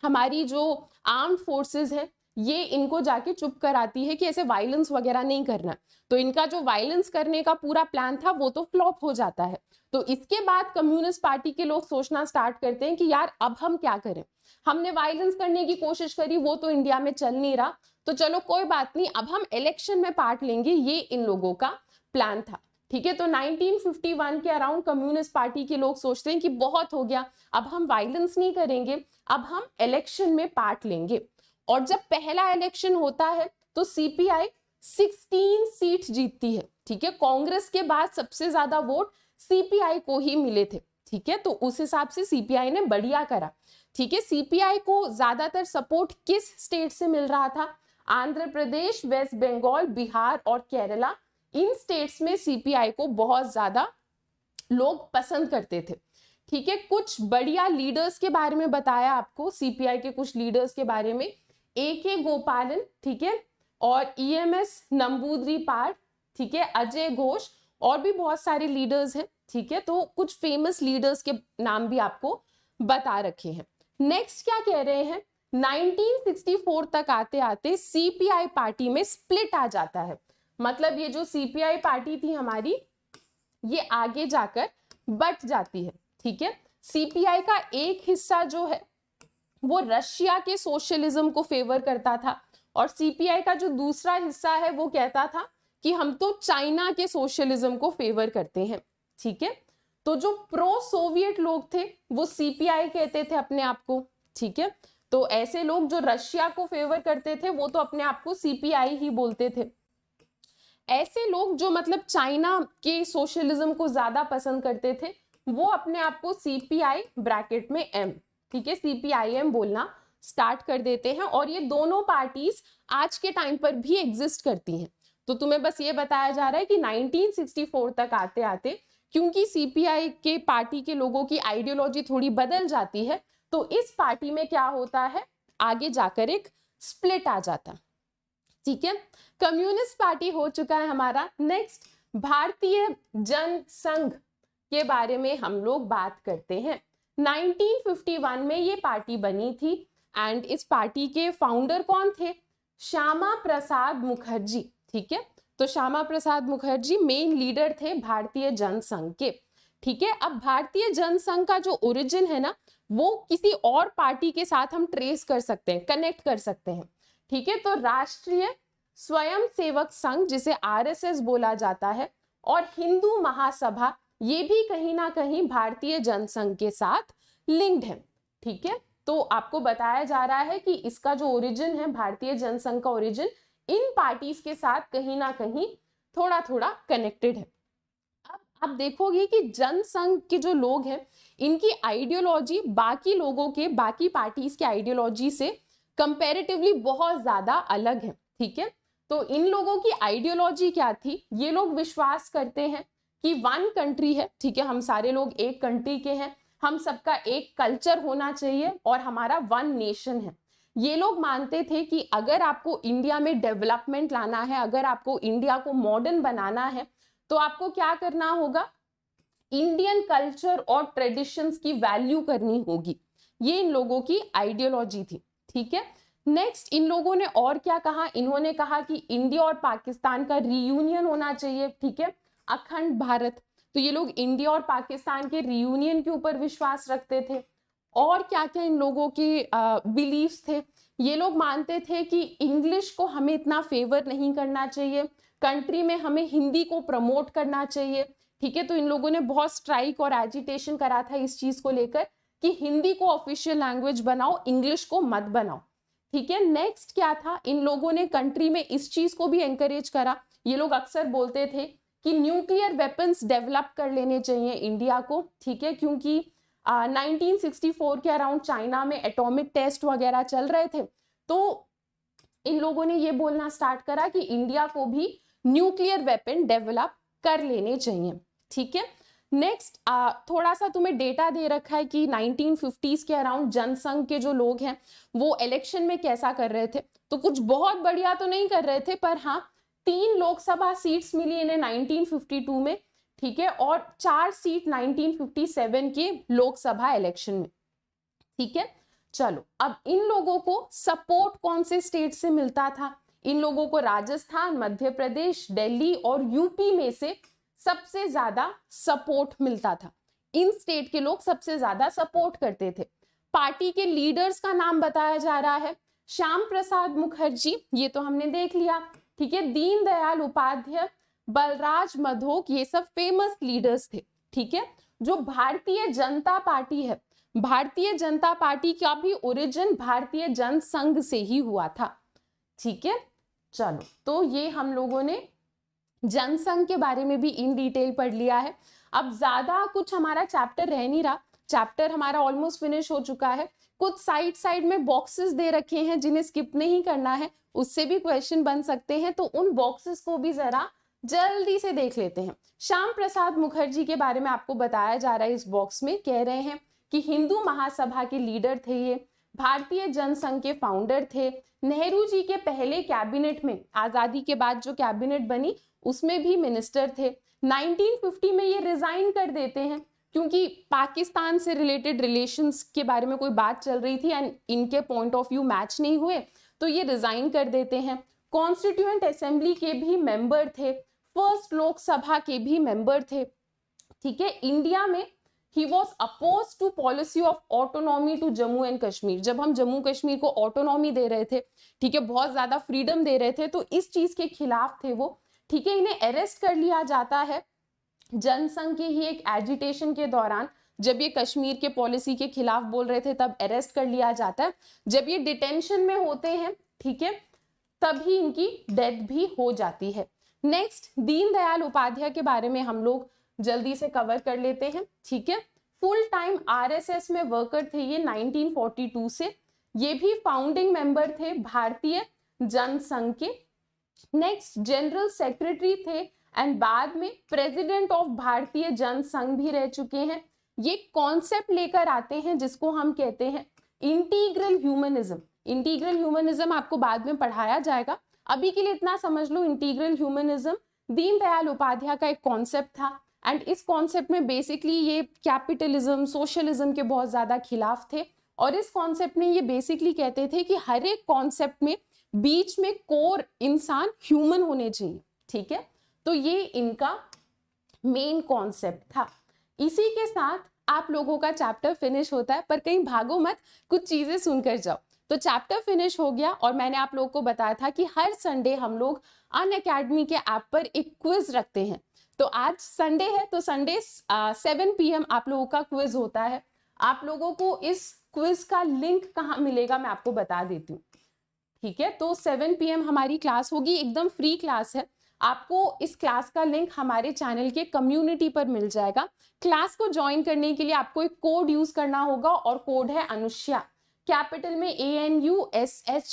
हमारी जो आर्म्ड फोर्सेस है ये इनको जाके चुप कराती है कि ऐसे वायलेंस वगैरह नहीं करना। तो इनका जो वायलेंस करने का पूरा प्लान था वो तो फ्लॉप हो जाता है। तो इसके बाद कम्युनिस्ट पार्टी के लोग सोचना स्टार्ट करते हैं कि यार अब हम क्या करें, हमने वायलेंस करने की कोशिश करी, वो तो इंडिया में चल नहीं रहा, तो चलो कोई बात नहीं, अब हम इलेक्शन में पार्ट लेंगे, ये इन लोगों का प्लान था, ठीक है। तो 1951 के अराउंड कम्युनिस्ट पार्टी के लोग सोचते हैं कि बहुत हो गया, अब हम वायलेंस नहीं करेंगे, अब हम इलेक्शन में पार्ट लेंगे। और जब पहला इलेक्शन होता है तो सीपीआई 16 सीट जीतती है, ठीक है। कांग्रेस के बाद सबसे ज्यादा वोट सीपीआई को ही मिले थे, ठीक है। तो उस हिसाब से सीपीआई ने बढ़िया करा, ठीक है। सीपीआई को ज्यादातर सपोर्ट किस स्टेट से मिल रहा था, आंध्र प्रदेश, वेस्ट बंगाल, बिहार और केरला, इन स्टेट्स में सीपीआई को बहुत ज्यादा लोग पसंद करते थे, ठीक है। कुछ बढ़िया लीडर्स के बारे में बताया आपको, सीपीआई के कुछ लीडर्स के बारे में, ए.के. गोपालन, ठीक है, और ईएमएस नंबूद्रिपाद, ठीक है, अजय घोष, और भी बहुत सारे लीडर्स हैं, ठीक है। तो कुछ फेमस लीडर्स के नाम भी आपको बता रखे हैं। नेक्स्ट क्या कह रहे हैं, 1964 तक आते आते सीपीआई पार्टी में स्प्लिट आ जाता है। मतलब ये जो सीपीआई पार्टी थी हमारी, ये आगे जाकर बट जाती है, ठीक है। सीपीआई का एक हिस्सा जो है वो रशिया के सोशलिज्म को फेवर करता था, और सीपीआई का जो दूसरा हिस्सा है वो कहता था कि हम तो चाइना के सोशलिज्म को फेवर करते हैं, ठीक है। तो जो प्रो सोवियत लोग थे वो सीपीआई कहते थे अपने आप को, ठीक है। तो ऐसे लोग जो रशिया को फेवर करते थे वो तो अपने आप को सीपीआई ही बोलते थे। ऐसे लोग जो मतलब चाइना के सोशलिज्म को ज्यादा पसंद करते थे वो अपने आप को सीपीआई ब्रैकेट में एम, ठीक है, सीपीआईएम बोलना स्टार्ट कर देते हैं। और ये दोनों पार्टीज आज के टाइम पर भी एग्जिस्ट करती हैं। तो तुम्हें बस ये बताया जा रहा है कि 1964 तक आते आते क्योंकि सीपीआई के पार्टी के लोगों की आइडियोलॉजी थोड़ी बदल जाती है, तो इस पार्टी में क्या होता है, आगे जाकर एक स्प्लिट आ जाता, ठीक है। कम्युनिस्ट पार्टी हो चुका है हमारा। नेक्स्ट भारतीय जनसंघ के बारे में हम लोग बात करते हैं। 1951 में ये पार्टी बनी थी, एंड इस पार्टी के फाउंडर कौन थे, श्यामा प्रसाद मुखर्जी, ठीक है। तो श्यामा प्रसाद मुखर्जी मेन लीडर थे भारतीय जनसंघ के, ठीक है। अब भारतीय जनसंघ का जो ओरिजिन है ना, वो किसी और पार्टी के साथ हम ट्रेस कर सकते हैं, कनेक्ट कर सकते हैं, ठीक है। तो राष्ट्रीय स्वयं सेवक संघ, जिसे आरएसएस बोला जाता है, और हिंदू महासभा, ये भी कहीं ना कहीं भारतीय जनसंघ के साथ लिंक्ड है, ठीक है। तो आपको बताया जा रहा है कि इसका जो ओरिजिन है, भारतीय जनसंघ का ओरिजिन इन पार्टीज के साथ कहीं ना कहीं थोड़ा थोड़ा कनेक्टेड है। अब आप देखोगे कि जनसंघ के जो लोग हैं इनकी आइडियोलॉजी बाकी लोगों के, बाकी पार्टीज के आइडियोलॉजी से कंपैरेटिवली बहुत ज्यादा अलग है, ठीक है। तो इन लोगों की आइडियोलॉजी क्या थी, ये लोग विश्वास करते हैं कि वन कंट्री है, ठीक है, हम सारे लोग एक कंट्री के हैं, हम सबका एक कल्चर होना चाहिए और हमारा वन नेशन है। ये लोग मानते थे कि अगर आपको इंडिया में डेवलपमेंट लाना है, अगर आपको इंडिया को मॉडर्न बनाना है, तो आपको क्या करना होगा, इंडियन कल्चर और ट्रेडिशंस की वैल्यू करनी होगी। ये इन लोगों की आइडियोलॉजी थी, ठीक है। नेक्स्ट इन लोगों ने और क्या कहा, इन्होंने कहा कि इंडिया और पाकिस्तान का रीयूनियन होना चाहिए, ठीक है, अखंड भारत। तो ये लोग इंडिया और पाकिस्तान के रीयूनियन के ऊपर विश्वास रखते थे। और क्या क्या इन लोगों के बिलीव्स थे, ये लोग मानते थे कि इंग्लिश को हमें इतना फेवर नहीं करना चाहिए, कंट्री में हमें हिंदी को प्रमोट करना चाहिए, ठीक है। तो इन लोगों ने बहुत स्ट्राइक और एजिटेशन करा था इस चीज को लेकर कि हिंदी को ऑफिशियल लैंग्वेज बनाओ, इंग्लिश को मत बनाओ, ठीक है। नेक्स्ट क्या था, इन लोगों ने कंट्री में इस चीज को भी एंकरेज करा, ये लोग अक्सर बोलते थे कि न्यूक्लियर वेपन्स डेवलप कर लेने चाहिए इंडिया को, ठीक है, क्योंकि 1964 के अराउंड चाइना में एटॉमिक टेस्ट वगैरह चल रहे थे। तो इन लोगों ने ये बोलना स्टार्ट करा कि इंडिया को भी न्यूक्लियर वेपन डेवलप कर लेने चाहिए। ठीक है, नेक्स्ट थोड़ा सा तुम्हें डेटा दे रखा है कि 1950s के अराउंड जनसंघ के जो लोग हैं वो इलेक्शन में कैसा कर रहे थे। तो कुछ बहुत बढ़िया तो नहीं कर रहे थे, पर हाँ 3 लोकसभा सीट्स मिली इन्हें 1952 में, ठीक है, और 4 सीट 1957 के लोकसभा इलेक्शन में। ठीक है, चलो अब इन लोगों को सपोर्ट कौन से स्टेट से मिलता था? इन लोगों को राजस्थान, मध्य प्रदेश, दिल्ली और यूपी में से सबसे ज्यादा सपोर्ट मिलता था। इन स्टेट के लोग सबसे ज्यादा सपोर्ट करते थे। पार्टी के लीडर्स का नाम बताया जा रहा है श्याम प्रसाद मुखर्जी, ये तो हमने देख लिया। ठीक है, दीनदयाल उपाध्याय, बलराज मधोक, ये सब फेमस लीडर्स थे। ठीक है, जो भारतीय जनता पार्टी है, भारतीय जनता पार्टी का भी ओरिजिन भारतीय जनसंघ से ही हुआ था। ठीक है, चलो तो ये हम लोगों ने जनसंघ के बारे में भी इन डिटेल पढ़ लिया है। अब ज्यादा कुछ हमारा चैप्टर रह नहीं रहा, चैप्टर हमारा ऑलमोस्ट फिनिश हो चुका है। कुछ साइड में बॉक्सेस दे रखे हैं जिन्हें स्किप नहीं करना है, उससे भी क्वेश्चन बन सकते हैं, तो उन बॉक्सेस को भी जरा जल्दी से देख लेते हैं। श्याम प्रसाद मुखर्जी के बारे में आपको बताया जा रहा है इस बॉक्स में, कह रहे हैं कि हिंदू महासभा के लीडर थे ये, भारतीय जनसंघ के फाउंडर थे, नेहरू जी के पहले कैबिनेट में, आजादी के बाद जो कैबिनेट बनी उसमें भी मिनिस्टर थे। 1950 में ये रिजाइन कर देते हैं क्योंकि पाकिस्तान से रिलेटेड रिलेशंस के बारे में कोई बात चल रही थी एंड इनके पॉइंट ऑफ व्यू मैच नहीं हुए, तो ये रिजाइन कर देते हैं। कॉन्स्टिट्यूएंट असेंबली के भी मेंबर थे, फर्स्ट लोकसभा के भी मेंबर थे। ठीक है, इंडिया में he was opposed to policy of autonomy to Jammu and Kashmir. जब हम जम्मू कश्मीर को ऑटोनॉमी दे रहे थे, ठीक है, बहुत ज्यादा फ्रीडम दे रहे थे, तो इस चीज के खिलाफ थे वो। ठीक है, इन्हें अरेस्ट कर लिया जाता है जनसंघ के ही एक एजिटेशन के दौरान। जब ये कश्मीर के पॉलिसी के खिलाफ बोल रहे थे तब अरेस्ट कर लिया जाता है। जब ये डिटेंशन में होते हैं, ठीक है, तभी इनकी डेथ भी हो जाती है। नेक्स्ट, दीनदयाल उपाध्याय के बारे में हम लोग जल्दी से कवर कर लेते हैं। ठीक है, फुल टाइम आरएसएस में वर्कर थे ये 1942 से, ये भी फाउंडिंग मेंबर थे भारतीय जनसंघ के। नेक्स्ट, जनरल सेक्रेटरी थे एंड बाद में प्रेसिडेंट ऑफ भारतीय जनसंघ भी रह चुके हैं। ये कॉन्सेप्ट लेकर आते हैं जिसको हम कहते हैं इंटीग्रल ह्यूमनिज्म। इंटीग्रल ह्यूमनिज्म आपको बाद में पढ़ाया जाएगा, अभी के लिए इतना समझ लो, इंटीग्रल ह्यूमनिज्म दीनदयाल उपाध्याय का एक कॉन्सेप्ट था एंड इस कॉन्सेप्ट में बेसिकली ये कैपिटलिज्म, सोशलिज्म के बहुत ज्यादा खिलाफ थे। और इस कॉन्सेप्ट में ये बेसिकली कहते थे कि हर एक कॉन्सेप्ट में बीच में कोर इंसान ह्यूमन होने चाहिए। ठीक है, तो ये इनका मेन कॉन्सेप्ट था। इसी के साथ आप लोगों का चैप्टर फिनिश होता है, पर कहीं भागो मत, कुछ चीजें सुनकर जाओ। तो चैप्टर फिनिश हो गया और मैंने आप लोगों को बताया था कि हर संडे हम लोग अनअकैडमी के ऐप पर एक क्विज रखते हैं। तो आज संडे है, तो संडे 7 PM आप लोगों का क्विज होता है। आप लोगों को इस क्विज का लिंक कहाँ मिलेगा मैं आपको बता देती हूँ। ठीक है, तो 7 PM हमारी क्लास होगी, एकदम फ्री क्लास है। आपको इस क्लास का लिंक हमारे चैनल के कम्युनिटी पर मिल जाएगा। क्लास को ज्वाइन करने के लिए आपको एक कोड यूज करना होगा और कोड है अनुष्या, कैपिटल में ANUSHYA।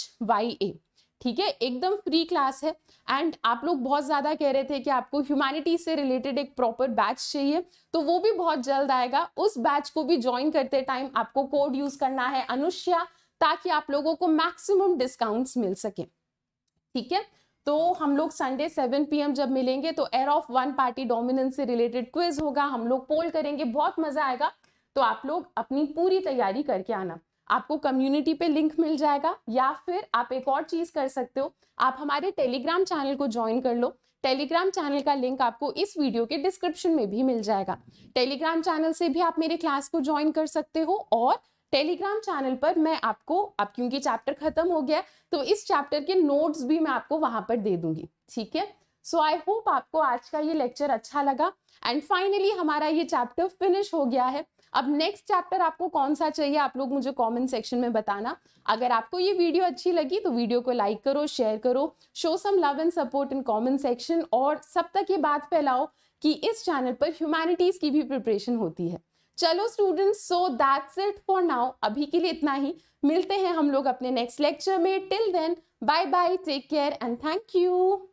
ठीक है, एकदम फ्री क्लास है एंड आप लोग बहुत ज्यादा कह रहे थे कि आपको ह्यूमैनिटीज से रिलेटेड एक प्रॉपर बैच चाहिए, तो वो भी बहुत जल्द आएगा। उस बैच को भी ज्वाइन करते टाइम आपको कोड यूज करना है अनुष्या, ताकि आप लोगों को मैक्सिमम डिस्काउंट्स मिल सके। ठीक है, तो हम लोग संडे 7 PM जब मिलेंगे तो air of one party dominance से रिलेटेड क्विज होगा, हम लोग पोल करेंगे, बहुत मजा आएगा। तो आप लोग अपनी पूरी तैयारी करके आना। आपको कम्युनिटी पे लिंक मिल जाएगा, या फिर आप एक और चीज कर सकते हो, आप हमारे टेलीग्राम चैनल को ज्वाइन कर लो। टेलीग्राम चैनल का लिंक आपको इस वीडियो के डिस्क्रिप्शन में भी मिल जाएगा। टेलीग्राम चैनल से भी आप मेरे क्लास को ज्वाइन कर सकते हो और टेलीग्राम चैनल पर मैं आपको, अब क्योंकि चैप्टर खत्म हो गया तो इस चैप्टर के नोट्स भी मैं आपको वहां पर दे दूंगी। ठीक है, सो आई होप आपको आज का ये लेक्चर अच्छा लगा एंड फाइनली हमारा ये चैप्टर फिनिश हो गया है। अब नेक्स्ट चैप्टर आपको कौन सा चाहिए आप लोग मुझे कमेंट सेक्शन में बताना। अगर आपको ये वीडियो अच्छी लगी तो वीडियो को लाइक करो, शेयर करो, show some love and support in comment section, और सब तक ये बात फैलाओ कि इस चैनल पर ह्यूमैनिटीज की भी प्रिपरेशन होती है। चलो students, so that's it for now, अभी के लिए इतना ही। मिलते हैं हम लोग अपने नेक्स्ट लेक्चर में। Till then, bye bye, take care and thank you.